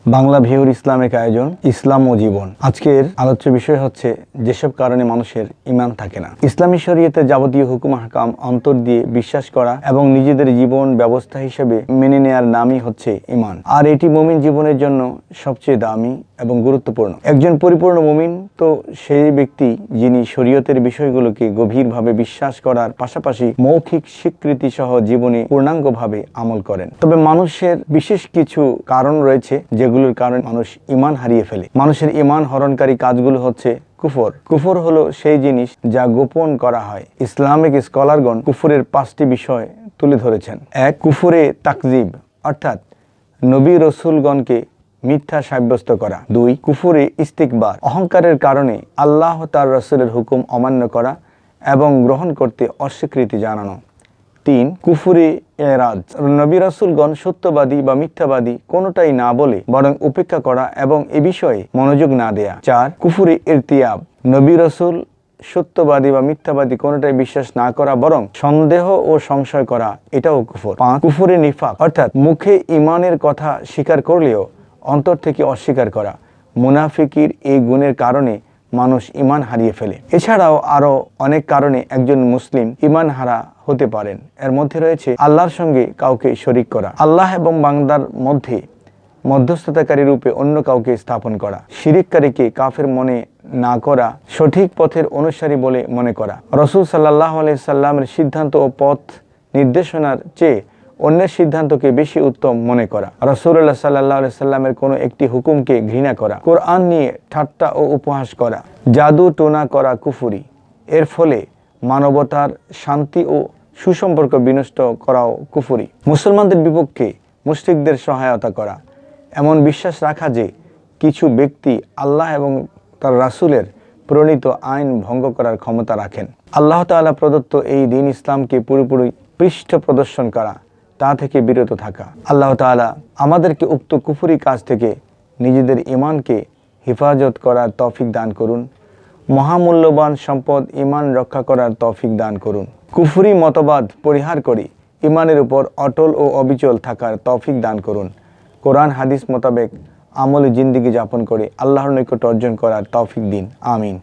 বাংলা ভিউর ইসলামিক আয়োজন ইসলাম ও জীবন। আজকের আলোচ্য বিষয় হচ্ছে যেসব কারণে মানুষের ঈমান থাকে না। ইসলামী শরীয়তের যাবতীয় হুকুম হাকাম অন্তর দিয়ে বিশ্বাস করা এবং নিজেদের জীবন ব্যবস্থা হিসেবে মেনে নেয়ার নামই হচ্ছে ঈমান। আর এটি মুমিন জীবনের জন্য সবচেয়ে দামি এবং গুরুত্বপূর্ণ। একজন পরিপূর্ণ মুমিন তো সেই ব্যক্তি যিনি শরীয়তের বিষয়গুলোকে গভীরভাবে বিশ্বাস করার পাশাপাশি মৌখিক স্বীকৃতি সহ জীবনে পূর্ণাঙ্গভাবে আমল করেন। তবে মানুষের বিশেষ কিছু কারণ রয়েছে যেগুলোর কারণে মানুষ ঈমান হারিয়ে ফেলে। মানুষের ঈমান হরণকারী কাজগুলো হচ্ছে কুফর। কুফর হলো সেই জিনিস যা গোপন করা হয়। ইসলামিক স্কলারগণ কুফরের 5টি বিষয় তুলে ধরেছেন। 1. কুফরে তাকজিব, অর্থাৎ নবী রসুলগণকে মিথ্যা সাব্যস্ত করা। 2. কুফরে ইস্তিকবার, অহংকারের কারণে আল্লাহ তার রসুলের হুকুম অমান্য করা এবং গ্রহণ করতে অস্বীকৃতি জানানো। 3. কুফরে এরাজ, নবী রাসূলগণ সত্যবাদী বা মিথ্যাবাদী কোনোটাই না বলে বরং উপেক্ষা করা এবং এ বিষয়ে মনোযোগ না দেয়া। 4. কুফরে ইরতিয়াব, নবী রাসূল সত্যবাদী বা মিথ্যাবাদী কোনোটাই বিশ্বাস না করা বরং সন্দেহ ও সংশয় করা, এটাও কুফর। 5. কুফরে নিফাক, অর্থাৎ মুখে ঈমানের কথা স্বীকার করলেও অন্তর থেকে অস্বীকার করা। মুনাফিকির এই গুণের কারণে মানুষ ঈমান হারিয়ে ফেলে। এছাড়াও আরো অনেক কারণে একজন মুসলিম ঈমান হারা হতে পারেন। এর মধ্যে রয়েছে আল্লাহর সঙ্গে কাউকে শরীক করা, আল্লাহ এবং বান্দার মধ্যে মধ্যস্থতাকারী রূপে অন্য কাউকে স্থাপন করা, শিরিককারীকে কাফের মনে না করা, সঠিক পথের অনুসারী বলে মনে করা, রাসূল সাল্লাল্লাহু আলাইহি সাল্লামের সিদ্ধান্ত ও পথ নির্দেশনার চেয়ে অন্যের সিদ্ধান্তকে বেশি উত্তম মনে করা, রাসূলুল্লাহ সাল্লাল্লাহু আলাইহি সাল্লামের কোনো একটি হুকুমকে ঘৃণা করা, কোরআন নিয়ে ঠাট্টা ও উপহাস করা, জাদু টোনা করা কুফরি। এর ফলে মানবতার শান্তি ও সুসম্পর্ক বিনষ্ট করাও কুফরি। মুসলমানদের বিপক্ষে মুশরিকদের সহায়তা করা, এমন বিশ্বাস রাখা যে কিছু ব্যক্তি আল্লাহ এবং তার রাসূলের প্রণীত আইন ভঙ্গ করার ক্ষমতা রাখেন। আল্লাহ তাআলা প্রদত্ত এই দ্বীন ইসলামকে পুরোপুরি পৃষ্ঠ প্রদর্শন করা, তা থেকে বিরত থাকা। আল্লাহ তাআলা আমাদেরকে উক্ত কুফরি কাজ থেকে নিজেদের ঈমানকে হেফাজত করার তৌফিক দান করুন। মহামূল্যবান সম্পদ ঈমান রক্ষা করার তৌফিক দান করুন। কুফরি মতবাদ পরিহার করে ঈমানের উপর অটল ও অবিচল থাকার তৌফিক দান করুন। কোরআন হাদিস মোতাবেক আমলে জিন্দেগি যাপন করে আল্লাহর নৈকট্য অর্জন করার তৌফিক দিন। আমিন।